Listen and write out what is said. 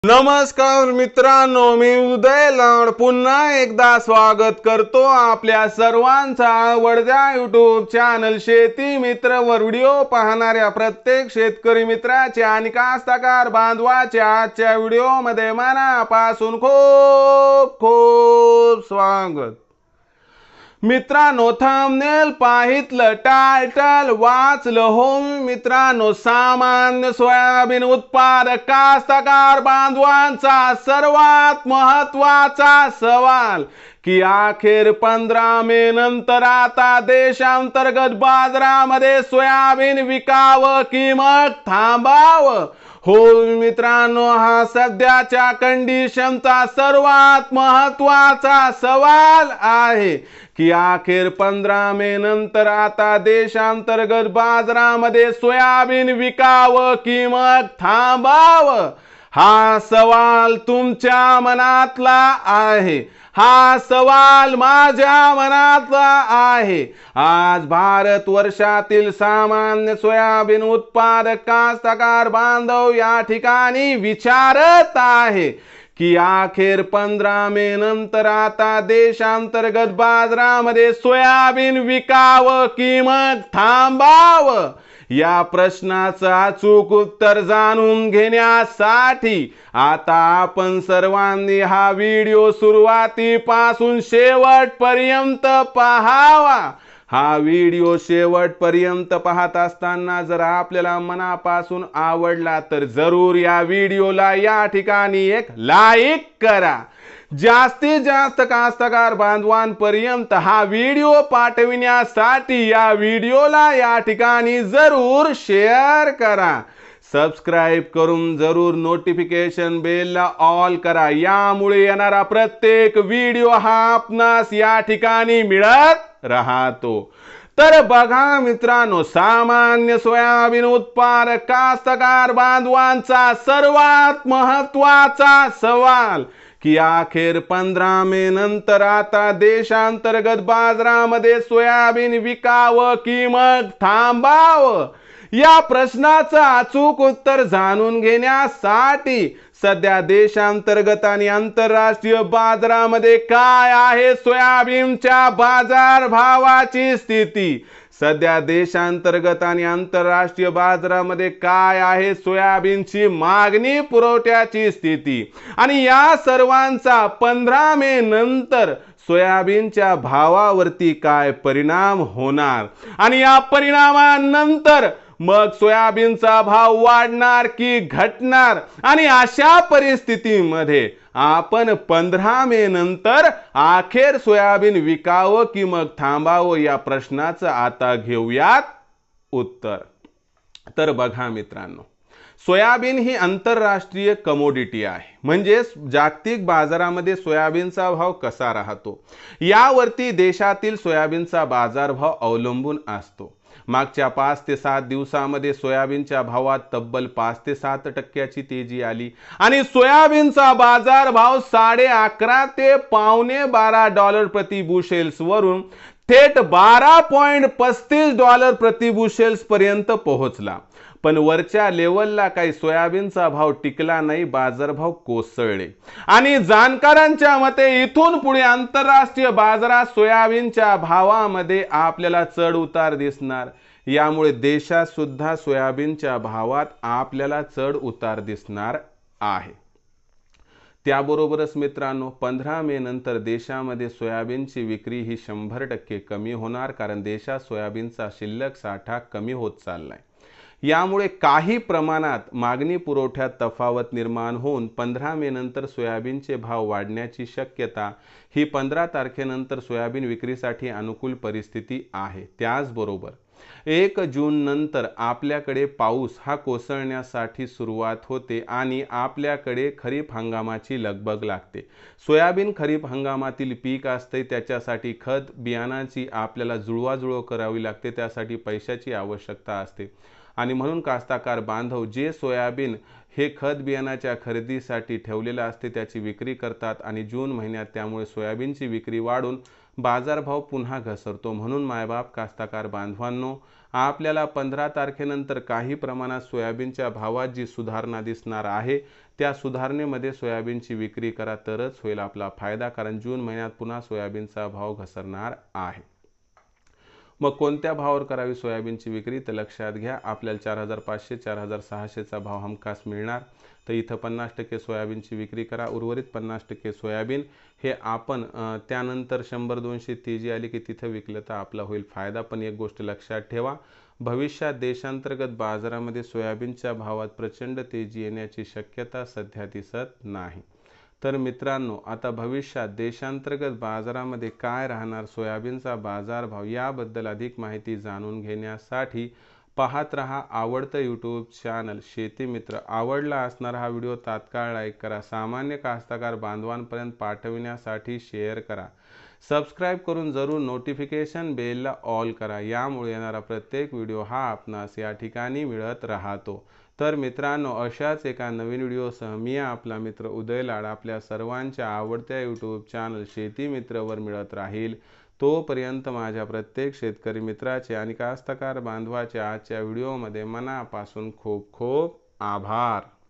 नमस्कार मित्रांनो, मी उदय लाड पुन्हा एकदा स्वागत करतो आपल्या सर्वांचा आवडत्या YouTube चॅनल शेती मित्र वर व्हिडिओ पाहणाऱ्या प्रत्येक शेतकरी मित्राच्या आणि कास्तकार बांधवाच्या आजच्या व्हिडिओमध्ये मनापासून खूप खूप स्वागत। मित्रांनो, थंबनेल पाहितलं, टायटल वाचलं हो मित्रांनो, सामान्य सोयाबीन उत्पादक कास्तकार बांधवांचा सर्वात महत्त्वाचा सवाल की अखेर 15 मे नंतर आता देशांतर्गत बाजारामध्ये सोयाबीन विकावं की मग थांबावं? हो मित्रांनो, हा सध्याच्या कंडिशनचा सर्वात महत्त्वाचा सवाल आहे की अखेर 15 मे नंतर आता देशांतर्गत बाजारामध्ये सोयाबीन विकावं की मग थांबावं? हा सवाल तुमच्या मनातला आहे, हा सवाल माझ्या मनातला आहे। आज भारत वर्षातील सामान्य सोयाबीन उत्पादक कास्तकार बांधव या ठिकाणी विचारत आहे की अखेर 15 मे नंतर आता देशांतर्गत बाजारामध्ये सोयाबीन विकावं की मग थांबावं? या प्रश्नाचं अचूक उत्तर जाणून घेण्यासाठी आता आपण सर्वांनी हा व्हिडिओ सुरुवातीपासून शेवटपर्यंत पाहावा। हा व्हिडिओ शेवटपर्यंत पाहत असताना जर आपल्याला मनापासून आवडला तर जरूर या व्हिडिओला या ठिकाणी एक लाईक करा। जास्तीत जास्त कास्तकार बांधवांपर्यंत हा व्हिडिओ पाठविण्यासाठी या व्हिडिओला या ठिकाणी जरूर शेअर करा। सबस्क्राइब करून जरूर नोटिफिकेशन बेलला ऑल करा, यामुळे येणारा प्रत्येक व्हिडिओ हा आपणास या ठिकाणी मिळत राहतो। तर बघा मित्रांनो, सामान्य सोयाबीन उत्पादक कास्तकार बांधवांचा सर्वात महत्त्वाचा सवाल की अखेर 15 मे नंतर आता देशांतर्गत बाजारामध्ये सोयाबीन विकावं की मग थांबावं? या प्रश्नाचं अचूक उत्तर जाणून घेण्यासाठी सध्या देशांतर्गत आणि आंतरराष्ट्रीय बाजारामध्ये काय आहे सोयाबीनच्या बाजार भावाची स्थिती, सध्या देशांतर्गत आणि आंतरराष्ट्रीय बाजारामध्ये काय आहे सोयाबीनची मागणी पुरवठ्याची स्थिती आणि या सर्वांचा 15 मे नंतर सोयाबीनच्या भावावरती काय परिणाम होणार आणि या परिणामानंतर मग सोयाबीनचा भाव वाढणार की घटणार आणि अशा परिस्थितीमध्ये आपण 15 मे नंतर अखेर सोयाबीन विकावं की मग थांबावं या प्रश्नाचं आता घेऊयात उत्तर। तर बघा मित्रांनो, सोयाबीन ही आंतरराष्ट्रीय कमोडिटी आहे, म्हणजे जागतिक बाजारामध्ये सोयाबीनचा भाव कसा राहतो यावरती देशातील सोयाबीनचा बाजारभाव अवलंबून असतो। मागच्या 5 ते 7 दिवसांमध्ये सोयाबीनच्या भावात तब्बल 5 ते 7% तेजी आली आणि सोयाबीनचा बाजार भाव $11.5 ते $12.25 प्रति बुशेल्स वरून थेट $12.35 प्रति बुशेल्स पर्यंत पोहोचला। पण वरच्या लेवलला काही सोयाबीनचा भाव टिकला नाही, बाजारभाव कोसळले आणि जाणकारांच्या मते इथून पुढे आंतरराष्ट्रीय बाजारात सोयाबीनच्या भावामध्ये आपल्याला चढ उतार दिसणार। यामुळे देशात सुद्धा सोयाबीनच्या भावात आपल्याला चढ उतार दिसणार आहे। त्याबरोबरच मित्रांनो, 15 मे नंतर देशामध्ये सोयाबीनची विक्री ही 100% कमी होणार, कारण देशात सोयाबीनचा शिल्लक साठा कमी होत चाललाय। यामुळे काही प्रमाणात मागणी पुरवठ्यात तफावत निर्माण होऊन 15 मे नंतर सोयाबीनचे भाव वाढण्याची शक्यता ही 15 तारखेनंतर सोयाबीन विक्रीसाठी अनुकूल परिस्थिती आहे। त्याचबरोबर 1 जून नंतर आपल्याकडे पाऊस हा कोसळण्यासाठी सुरुवात होते आणि आपल्याकडे खरीप हंगामाची लगबग लागते। सोयाबीन खरीप हंगामातील पीक असते, त्याच्यासाठी खत बियाणाची आपल्याला जुळवाजुळव करावी लागते, त्यासाठी पैशाची आवश्यकता असते आणि म्हणून कास्तकार बांधव जे सोयाबीन हे खत बियाणाच्या खरेदीसाठी ठेवलेलं असते त्याची विक्री करतात आणि जून महिन्यात त्यामुळे सोयाबीनची विक्री वाढून बाजारभाव पुन्हा घसरतो। म्हणून मायबाप कास्तकार बांधवांनो, आपल्याला 15 तारखेनंतर काही प्रमाणात सोयाबीनच्या भावात जी सुधारणा दिसणार आहे त्या सुधारणेमध्ये सोयाबीनची विक्री करा, तरच होईल आपला फायदा, कारण जून महिन्यात पुन्हा सोयाबीनचा भाव घसरणार आहे। मग कोणत्या भावावर करावी सोयाबीनची विक्री तर लक्षात घ्या, आपल्याला 4500 4600 चा भाव हमखास मिळणार। तर इथं 50% सोयाबीनची विक्री करा, उर्वरित 50% सोयाबीन हे आपण त्यानंतर 100-200 तेजी आली की तिथं विकलं तर आपला होईल फायदा। पण एक गोष्ट लक्षात ठेवा, भविष्यात देशांतर्गत बाजारामध्ये सोयाबीनच्या भावात प्रचंड तेजी येण्याची शक्यता सध्या दिसत नाही। तर मित्रांनो, आता भविष्यात देशांतर्गत बाजारामध्ये काय राहणार, सोयाबीनचा बाजारभाव याबद्दल अधिक माहिती जाणून घेण्यासाठी पाहत रहा आवडतं यूट्यूब चॅनल शेती मित्र। आवडला असणारा हा व्हिडिओ तात्काळ लाईक करा, सामान्य कास्तकार बांधवांपर्यंत पाठविण्यासाठी शेअर करा, सबस्क्राईब करून जरूर नोटिफिकेशन बेलला ऑल करा, यामुळे येणारा प्रत्येक व्हिडिओ हा आपणास या ठिकाणी मिळत राहतो। तर मित्रांनो, अशाच एका नवीन व्हिडिओसह मी आपला मित्र उदय लाड आपल्या सर्वांच्या आवडत्या यूट्यूब चॅनल शेती मित्रवर मिळत राहील। तोपर्यंत माझ्या प्रत्येक शेतकरी मित्राचे आणि कास्तकार बांधवाचे आजच्या व्हिडिओमध्ये मनापासून खूप खूप आभार।